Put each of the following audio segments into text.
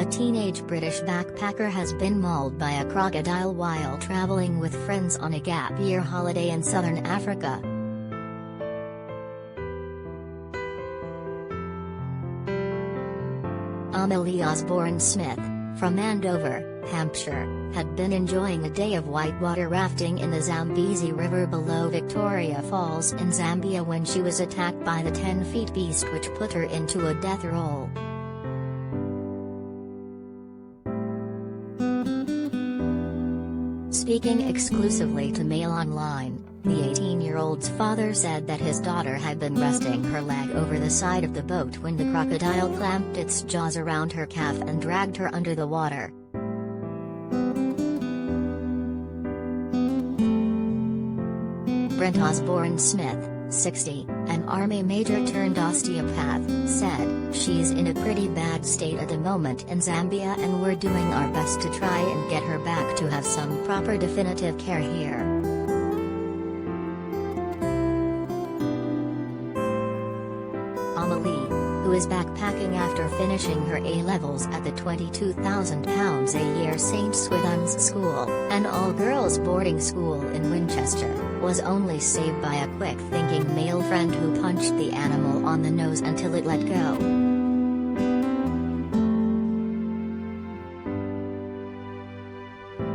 A teenage British backpacker has been mauled by a crocodile while traveling with friends on a gap-year holiday in southern Africa. Amelie Osborn-Smith, from Andover, Hampshire, had been enjoying a day of whitewater rafting in the Zambezi River below Victoria Falls in Zambia when she was attacked by the 10-foot beast, which put her into a death roll. Speaking exclusively to Mail Online, the 18-year-old's father said that his daughter had been resting her leg over the side of the boat when the crocodile clamped its jaws around her calf and dragged her under the water. Brent Osborn-Smith, 60, an Army major turned osteopath, said, "She's in a pretty bad state at the moment in Zambia and we're doing our best to try and get her back to have some proper definitive care here." Amelie, who is backpacking after finishing her A-levels at the £22,000 a year St. Swithin's School, an all-girls boarding school in Winchester, was only saved by a quick-thinking male friend who punched the animal on the nose until it let go.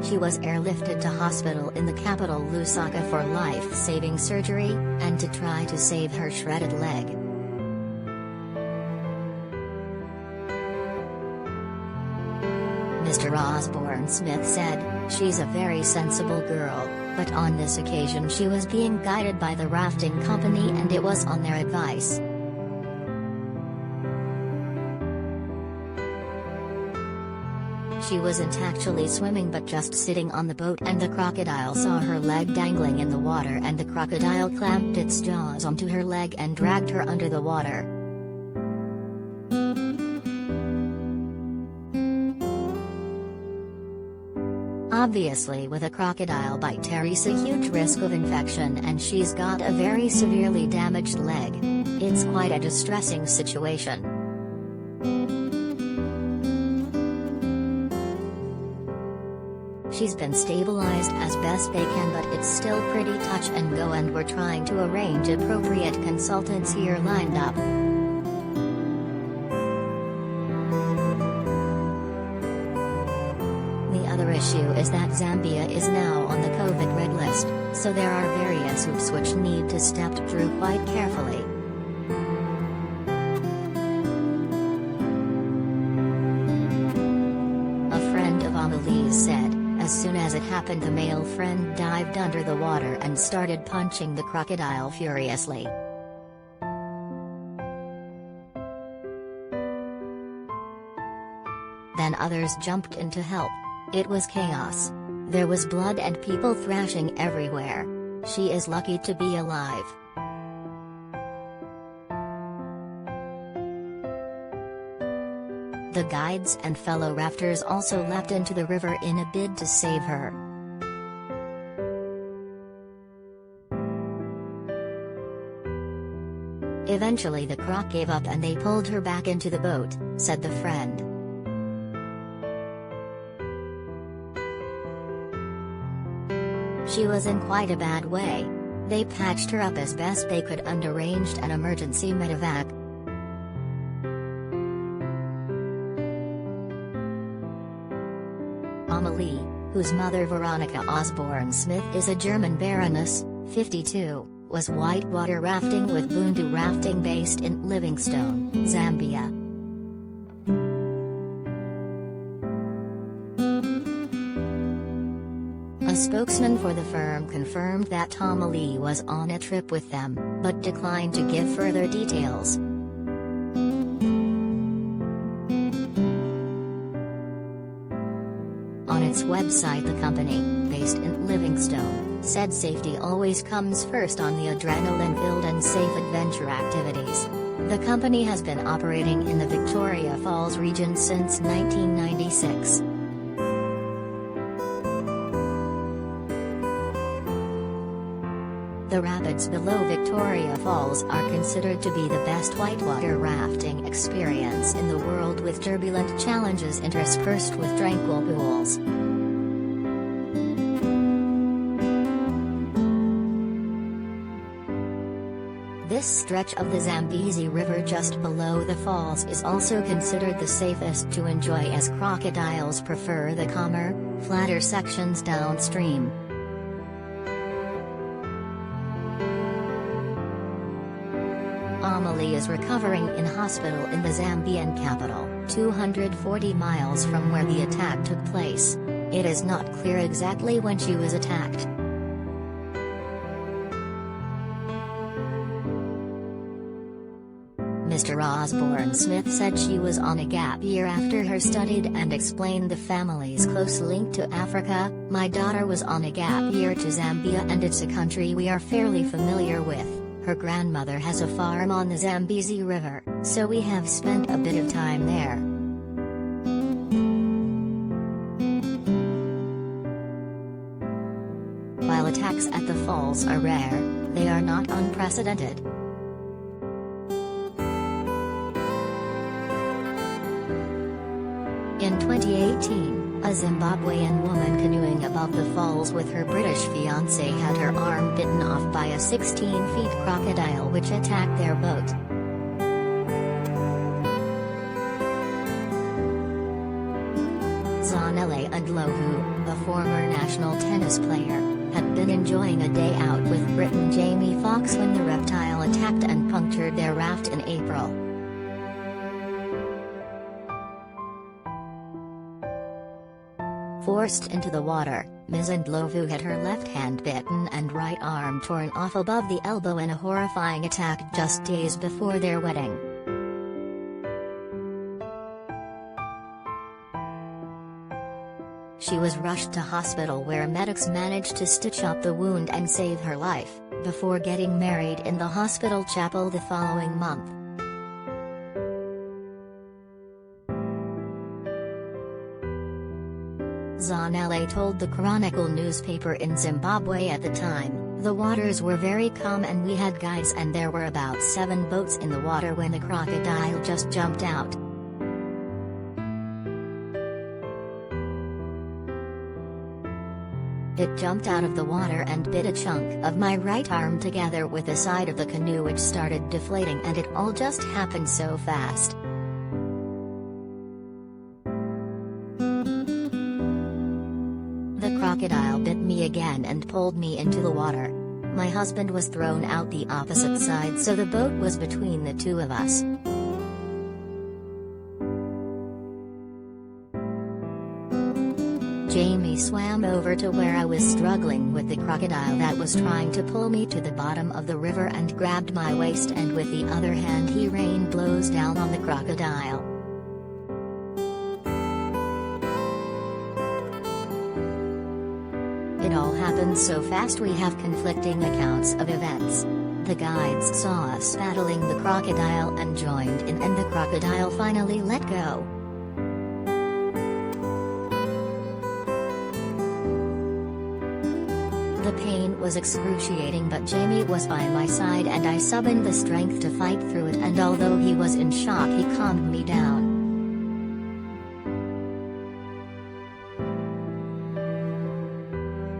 She was airlifted to hospital in the capital Lusaka for life-saving surgery, and to try to save her shredded leg. Mr. Osborn-Smith said, "She's a very sensible girl, but on this occasion she was being guided by the rafting company and it was on their advice." She wasn't actually swimming but just sitting on the boat, and the crocodile saw her leg dangling in the water and the crocodile clamped its jaws onto her leg and dragged her under the water. Obviously, with a crocodile bite there is a huge risk of infection and she's got a very severely damaged leg. It's quite a distressing situation. She's been stabilized as best they can, but it's still pretty touch and go, and we're trying to arrange appropriate consultants here lined up. The other issue is that Zambia is now on the COVID red list, so there are various hoops which need to step through quite carefully. A friend of Amelie's said, as soon as it happened the male friend dived under the water and started punching the crocodile furiously. Then others jumped in to help. It was chaos. There was blood and people thrashing everywhere. She is lucky to be alive. The guides and fellow rafters also leapt into the river in a bid to save her. Eventually the croc gave up and they pulled her back into the boat, said the friend. She was in quite a bad way. They patched her up as best they could and arranged an emergency medevac. Amelie, whose mother Veronica Osborn-Smith is a German baroness, 52, was whitewater rafting with Bundu Rafting based in Livingstone, Zambia. A spokesman for the firm confirmed that Amelie was on a trip with them, but declined to give further details. On its website, the company, based in Livingstone, said safety always comes first on the adrenaline-filled and safe adventure activities. The company has been operating in the Victoria Falls region since 1996. The rapids below Victoria Falls are considered to be the best whitewater rafting experience in the world, with turbulent challenges interspersed with tranquil pools. This stretch of the Zambezi River just below the falls is also considered the safest to enjoy, as crocodiles prefer the calmer, flatter sections downstream. Amelie is recovering in hospital in the Zambian capital, 240 miles from where the attack took place. It is not clear exactly when she was attacked. Mr. Osborn-Smith said she was on a gap year after her studied and explained the family's close link to Africa. "My daughter was on a gap year to Zambia, and it's a country we are fairly familiar with. Her grandmother has a farm on the Zambezi River, so we have spent a bit of time there." While attacks at the falls are rare, they are not unprecedented. In 2018, a Zimbabwean woman canoeing above the falls with her British fiancé had her arm bitten off by a 16-foot crocodile which attacked their boat. Zanele Ndlovu, a former national tennis player, had been enjoying a day out with Briton Jamie Foxx when the reptile attacked and punctured their raft in April. Forced into the water, Ms. Ndlovu had her left hand bitten and right arm torn off above the elbow in a horrifying attack just days before their wedding. She was rushed to hospital where medics managed to stitch up the wound and save her life, before getting married in the hospital chapel the following month. Zanele told the Chronicle newspaper in Zimbabwe at the time, "The waters were very calm and we had guides and there were about 7 boats in the water when the crocodile just jumped out. It jumped out of the water and bit a chunk of my right arm together with the side of the canoe, which started deflating, and it all just happened so fast." "The crocodile bit me again and pulled me into the water. My husband was thrown out the opposite side, so the boat was between the two of us. Jamie swam over to where I was struggling with the crocodile that was trying to pull me to the bottom of the river and grabbed my waist, and with the other hand he rained blows down on the crocodile. It all happened so fast we have conflicting accounts of events. The guides saw us battling the crocodile and joined in, and the crocodile finally let go. The pain was excruciating, but Jamie was by my side and I summoned the strength to fight through it, and although he was in shock he calmed me down.